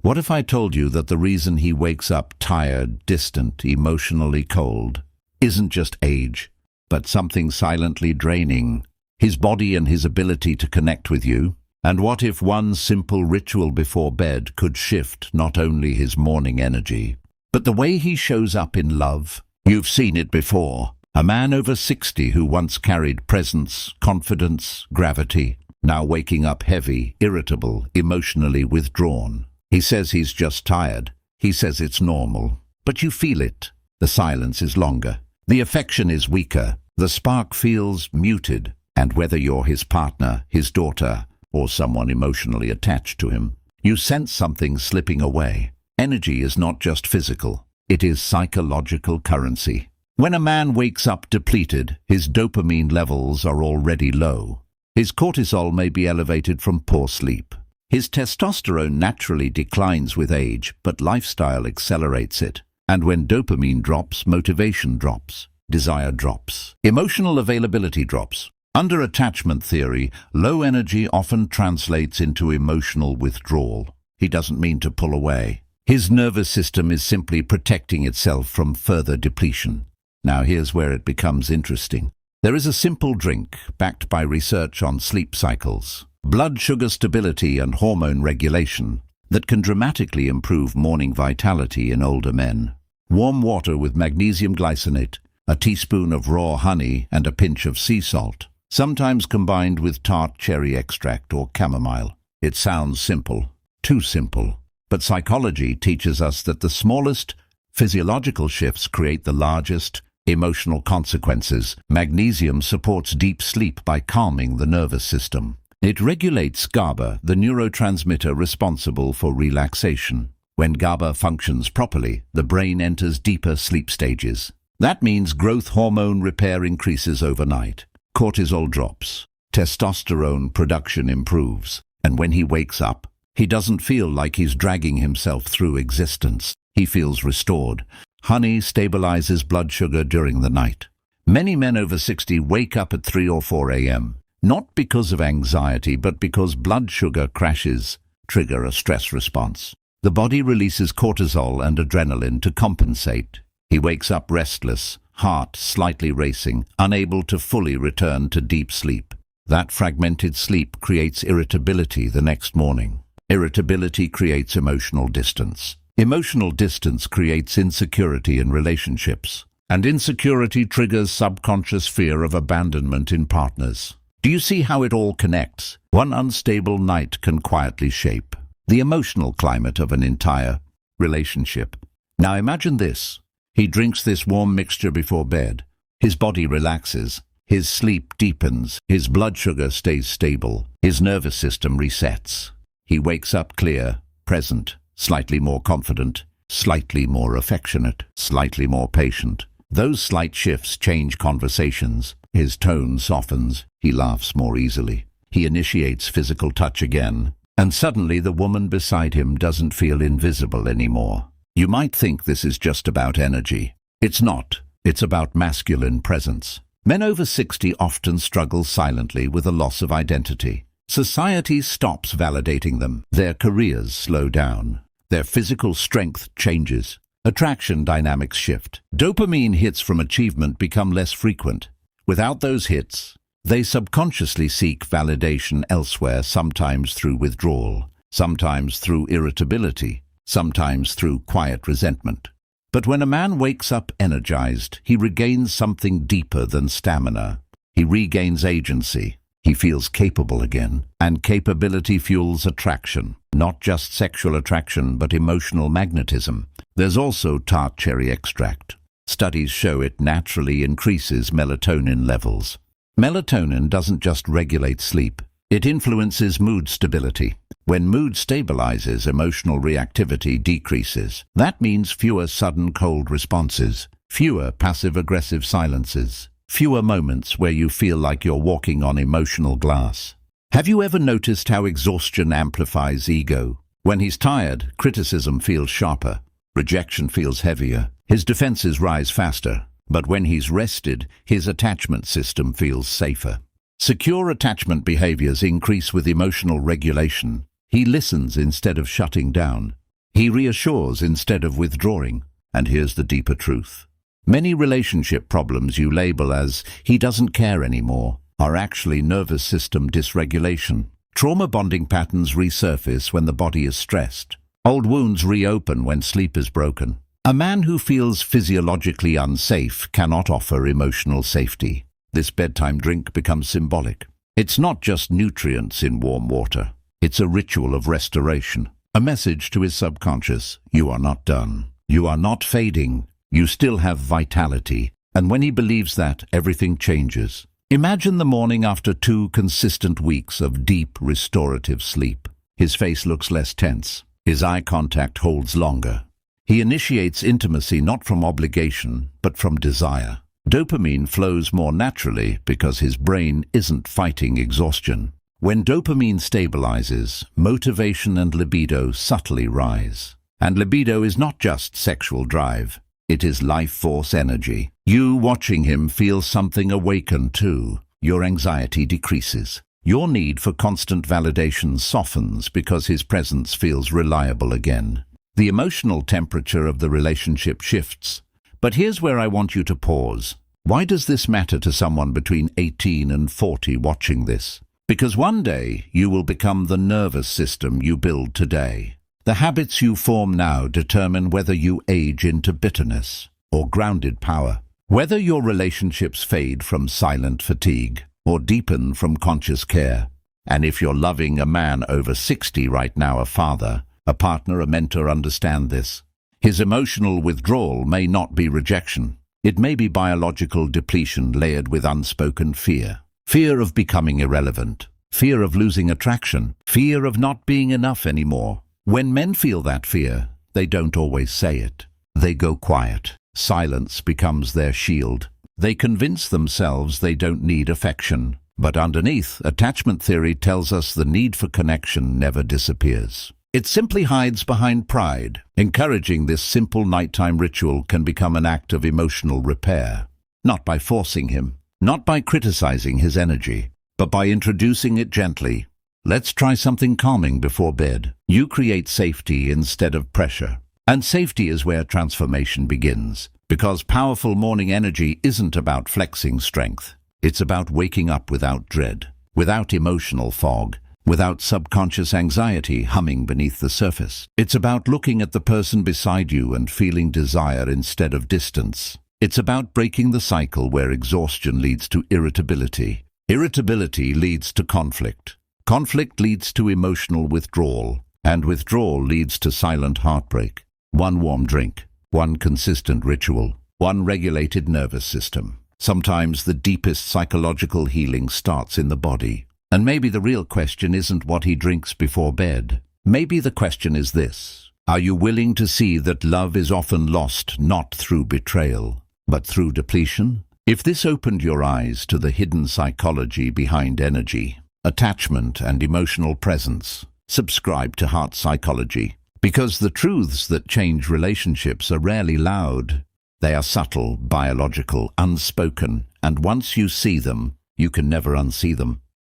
What if I told you that the reason he wakes up tired, distant, emotionally cold isn't just age, but something silently draining his body and his ability to connect with you? And what if one simple ritual before bed could shift not only his morning energy, but the way he shows up in love? You've seen it before. A man over 60 who once carried presence, confidence, gravity, now waking up heavy, irritable, emotionally withdrawn. He says he's just tired. He says it's normal. But you feel it. The silence is longer. The affection is weaker. The spark feels muted. And whether you're his partner, his daughter, or someone emotionally attached to him, you sense something slipping away. Energy is not just physical. It is psychological currency. When a man wakes up depleted, his dopamine levels are already low. His cortisol may be elevated from poor sleep. His testosterone naturally declines with age, but lifestyle accelerates it. And when dopamine drops, motivation drops, desire drops, emotional availability drops. Under attachment theory, low energy often translates into emotional withdrawal. He doesn't mean to pull away. His nervous system is simply protecting itself from further depletion. Now here's where it becomes interesting. There is a simple drink, backed by research on sleep cycles, blood sugar stability and hormone regulation, that can dramatically improve morning vitality in older men. Warm water with magnesium glycinate, a teaspoon of raw honey and a pinch of sea salt, sometimes combined with tart cherry extract or chamomile. It sounds simple, too simple. But psychology teaches us that the smallest physiological shifts create the largest emotional consequences. Magnesium supports deep sleep by calming the nervous system. It regulates GABA, the neurotransmitter responsible for relaxation. When GABA functions properly, the brain enters deeper sleep stages. That means growth hormone repair increases overnight. Cortisol drops. Testosterone production improves. And when he wakes up, he doesn't feel like he's dragging himself through existence. He feels restored. Honey stabilizes blood sugar during the night. Many men over 60 wake up at 3 or 4 a.m., not because of anxiety, but because blood sugar crashes trigger a stress response. The body releases cortisol and adrenaline to compensate. He wakes up restless, heart slightly racing, unable to fully return to deep sleep. That fragmented sleep creates irritability the next morning. Irritability creates emotional distance. Emotional distance creates insecurity in relationships. And insecurity triggers subconscious fear of abandonment in partners. Do you see how it all connects? One unstable night can quietly shape the emotional climate of an entire relationship. Now imagine this. He drinks this warm mixture before bed. His body relaxes. His sleep deepens. His blood sugar stays stable. His nervous system resets. He wakes up clear, present, slightly more confident, slightly more affectionate, slightly more patient. Those slight shifts change conversations. His tone softens. He laughs more easily. He initiates physical touch again. And suddenly the woman beside him doesn't feel invisible anymore. You might think this is just about energy. It's not. It's about masculine presence. Men over 60 often struggle silently with a loss of identity. Society stops validating them. Their careers slow down. Their physical strength changes. Attraction dynamics shift. Dopamine hits from achievement become less frequent. Without those hits, they subconsciously seek validation elsewhere, sometimes through withdrawal, sometimes through irritability, sometimes through quiet resentment. But when a man wakes up energized, he regains something deeper than stamina. He regains agency. He feels capable again. And capability fuels attraction. Not just sexual attraction, but emotional magnetism. There's also tart cherry extract. Studies show it naturally increases melatonin levels. Melatonin doesn't just regulate sleep. It influences mood stability. When mood stabilizes, emotional reactivity decreases. That means fewer sudden cold responses, fewer passive-aggressive silences, fewer moments where you feel like you're walking on emotional glass. Have you ever noticed how exhaustion amplifies ego? When he's tired, criticism feels sharper, rejection feels heavier, his defenses rise faster. But when he's rested, his attachment system feels safer. Secure attachment behaviors increase with emotional regulation. He listens instead of shutting down. He reassures instead of withdrawing. And here's the deeper truth. Many relationship problems you label as "he doesn't care anymore" are actually nervous system dysregulation. Trauma bonding patterns resurface when the body is stressed. Old wounds reopen when sleep is broken. A man who feels physiologically unsafe cannot offer emotional safety. This bedtime drink becomes symbolic. It's not just nutrients in warm water. It's a ritual of restoration. A message to his subconscious: you are not done. You are not fading. You still have vitality. And when he believes that, everything changes. Imagine the morning after 2 consistent weeks of deep, restorative sleep. His face looks less tense. His eye contact holds longer. He initiates intimacy not from obligation, but from desire. Dopamine flows more naturally because his brain isn't fighting exhaustion. When dopamine stabilizes, motivation and libido subtly rise. And libido is not just sexual drive. It is life force energy. You watching him feel something awaken too. Your anxiety decreases. Your need for constant validation softens because his presence feels reliable again. The emotional temperature of the relationship shifts. But here's where I want you to pause. Why does this matter to someone between 18 and 40 watching this? Because one day you will become the nervous system you build today. The habits you form now determine whether you age into bitterness or grounded power, whether your relationships fade from silent fatigue or deepen from conscious care. And if you're loving a man over 60 right now, a father, a partner, a mentor, understand this. His emotional withdrawal may not be rejection. It may be biological depletion layered with unspoken fear. Fear of becoming irrelevant, fear of losing attraction, fear of not being enough anymore. When men feel that fear, they don't always say it. They go quiet. Silence becomes their shield. They convince themselves they don't need affection. But underneath, attachment theory tells us the need for connection never disappears. It simply hides behind pride. Encouraging this simple nighttime ritual can become an act of emotional repair. Not by forcing him, not by criticizing his energy, but by introducing it gently. Let's try something calming before bed. You create safety instead of pressure. And safety is where transformation begins. Because powerful morning energy isn't about flexing strength. It's about waking up without dread, without emotional fog, without subconscious anxiety humming beneath the surface. It's about looking at the person beside you and feeling desire instead of distance. It's about breaking the cycle where exhaustion leads to irritability. Irritability leads to conflict. Conflict leads to emotional withdrawal, and withdrawal leads to silent heartbreak. One warm drink, one consistent ritual, one regulated nervous system. Sometimes the deepest psychological healing starts in the body. And maybe the real question isn't what he drinks before bed. Maybe the question is this: are you willing to see that love is often lost not through betrayal, but through depletion? If this opened your eyes to the hidden psychology behind energy, attachment, and emotional presence, subscribe to Heart Psychology. Because the truths that change relationships are rarely loud. They are subtle, biological, unspoken, and once you see them, you can never unsee them.